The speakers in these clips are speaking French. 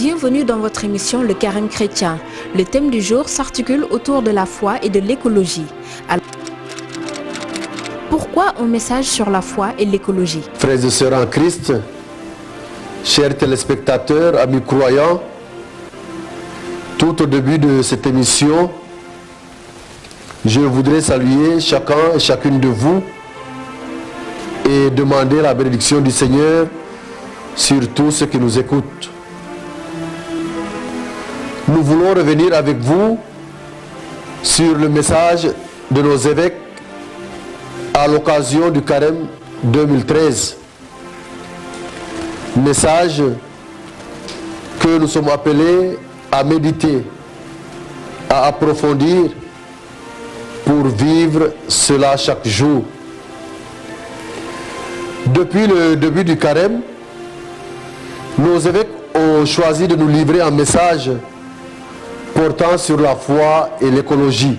Bienvenue dans votre émission Le Carême chrétien. Le thème du jour s'articule autour de la foi et de l'écologie. Alors, pourquoi un message sur la foi et l'écologie? Frères et sœurs en Christ, chers téléspectateurs, amis croyants, tout au début de cette émission, je voudrais saluer chacun et chacune de vous et demander la bénédiction du Seigneur sur tous ceux qui nous écoutent. Nous voulons revenir avec vous sur le message de nos évêques à l'occasion du Carême 2013. Message que nous sommes appelés à méditer, à approfondir pour vivre cela chaque jour. Depuis le début du Carême, nos évêques ont choisi de nous livrer un message portant sur la foi et l'écologie.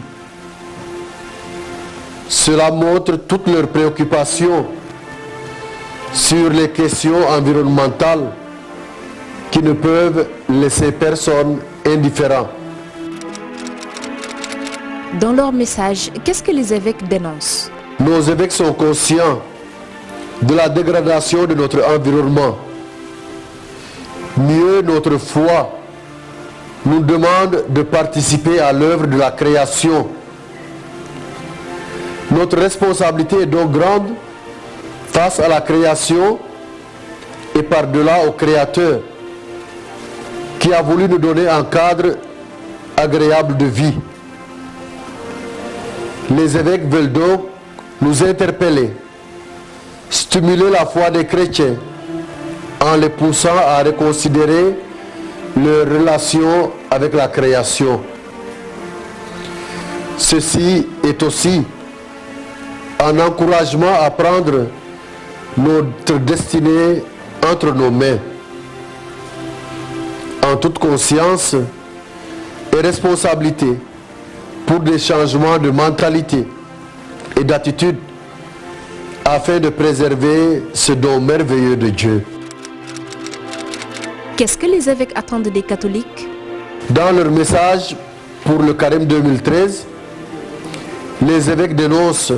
Cela montre toutes leurs préoccupations sur les questions environnementales qui ne peuvent laisser personne indifférent. Dans leur message, qu'est-ce que les évêques dénoncent? Nos évêques sont conscients de la dégradation de notre environnement. Mieux, notre foi nous demande de participer à l'œuvre de la création. Notre responsabilité est donc grande face à la création et par-delà au Créateur qui a voulu nous donner un cadre agréable de vie. Les évêques veulent donc nous interpeller, stimuler la foi des chrétiens en les poussant à reconsidérer leur relation avec la création. Ceci est aussi un encouragement à prendre notre destinée entre nos mains, en toute conscience et responsabilité, pour des changements de mentalité et d'attitude afin de préserver ce don merveilleux de Dieu. Qu'est-ce que les évêques attendent des catholiques? Dans leur message pour le Carême 2013, les évêques dénoncent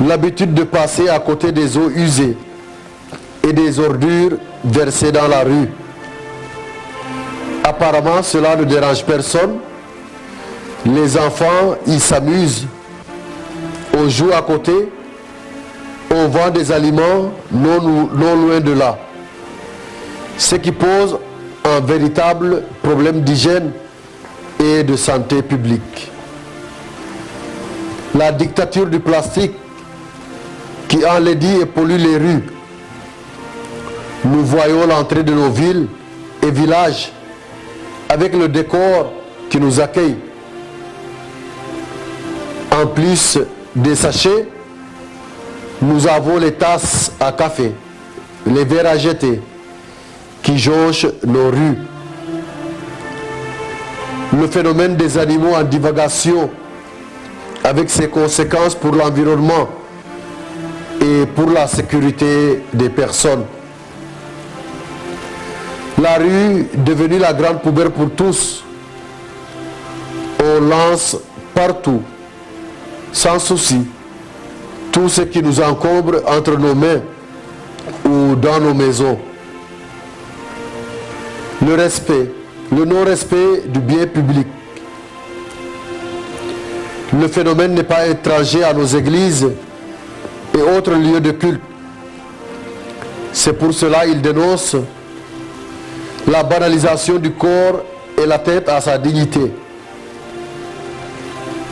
l'habitude de passer à côté des eaux usées et des ordures versées dans la rue. Apparemment, cela ne dérange personne. Les enfants y s'amusent. On joue à côté. On vend des aliments non loin de là. Ce qui pose un véritable problème d'hygiène et de santé publique. La dictature du plastique qui enlaidit et pollue les rues. Nous voyons l'entrée de nos villes et villages avec le décor qui nous accueille. En plus des sachets, nous avons les tasses à café, les verres à jeter qui jonchent nos rues. Le phénomène des animaux en divagation avec ses conséquences pour l'environnement et pour la sécurité des personnes. La rue devenue la grande poubelle pour tous. On lance partout, sans souci, tout ce qui nous encombre entre nos mains ou dans nos maisons. Le respect, le non-respect du bien public. Le phénomène n'est pas étranger à nos églises et autres lieux de culte. C'est pour cela qu'il dénonce la banalisation du corps et l'atteinte à sa dignité.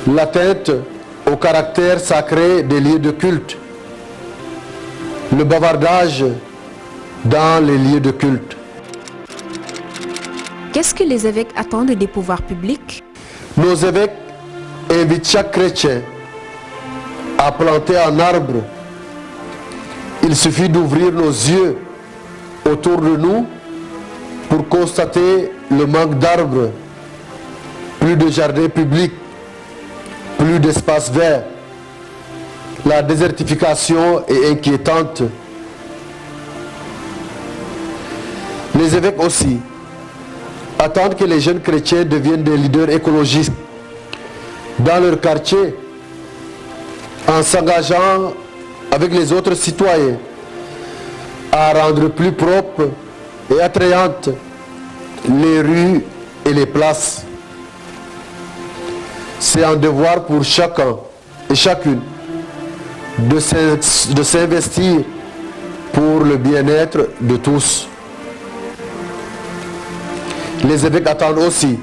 L'atteinte au caractère sacré des lieux de culte. Le bavardage dans les lieux de culte. Qu'est-ce que les évêques attendent des pouvoirs publics? Nos évêques invitent chaque chrétien à planter un arbre. Il suffit d'ouvrir nos yeux autour de nous pour constater le manque d'arbres, plus de jardins publics, plus d'espaces verts. La désertification est inquiétante. Les évêques aussi attendent que les jeunes chrétiens deviennent des leaders écologistes dans leur quartier en s'engageant avec les autres citoyens à rendre plus propres et attrayantes les rues et les places. C'est un devoir pour chacun et chacune de s'investir pour le bien-être de tous. Les évêques attendent aussi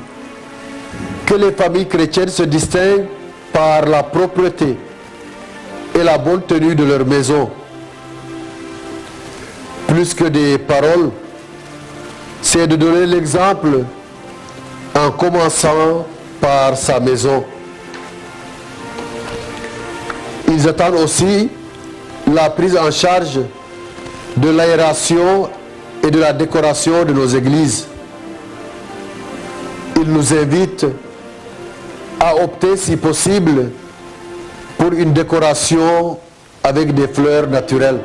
que les familles chrétiennes se distinguent par la propreté et la bonne tenue de leur maison. Plus que des paroles, c'est de donner l'exemple en commençant par sa maison. Ils attendent aussi la prise en charge de l'aération et de la décoration de nos églises. Ils nous invitent à opter, si possible, pour une décoration avec des fleurs naturelles.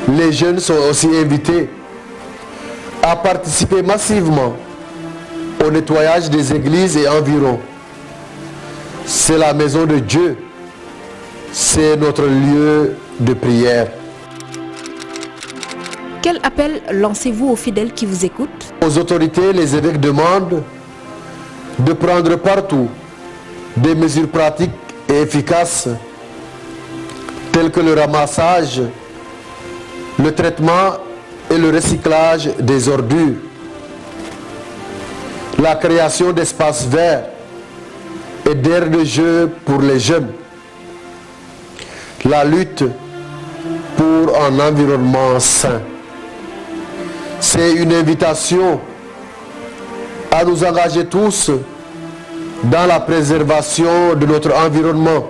Les jeunes sont aussi invités à participer massivement au nettoyage des églises et environs. C'est la maison de Dieu, c'est notre lieu de prière. Quel appel lancez-vous aux fidèles qui vous écoutent? Aux autorités, les évêques demandent de prendre partout des mesures pratiques et efficaces telles que le ramassage, le traitement et le recyclage des ordures, la création d'espaces verts et d'aires de jeu pour les jeunes, la lutte pour un environnement sain. C'est une invitation à nous engager tous dans la préservation de notre environnement,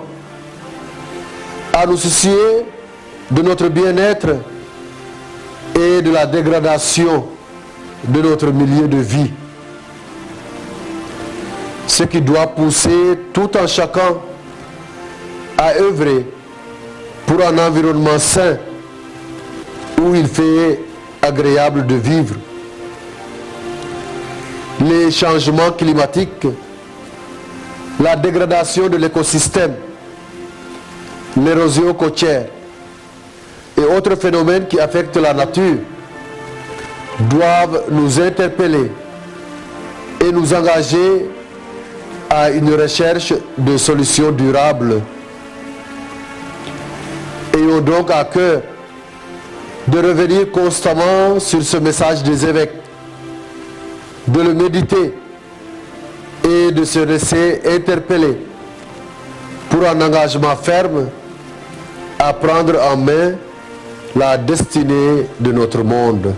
à nous soucier de notre bien-être et de la dégradation de notre milieu de vie. Ce qui doit pousser tout un chacun à œuvrer pour un environnement sain où il fait agréable de vivre. Les changements climatiques, la dégradation de l'écosystème, l'érosion côtière et autres phénomènes qui affectent la nature doivent nous interpeller et nous engager à une recherche de solutions durables. Ayons donc à cœur de revenir constamment sur ce message des évêques, de le méditer et de se laisser interpeller pour un engagement ferme à prendre en main la destinée de notre monde.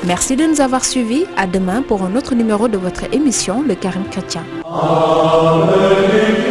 Merci de nous avoir suivis. À demain pour un autre numéro de votre émission, Le Carême chrétien. Amen.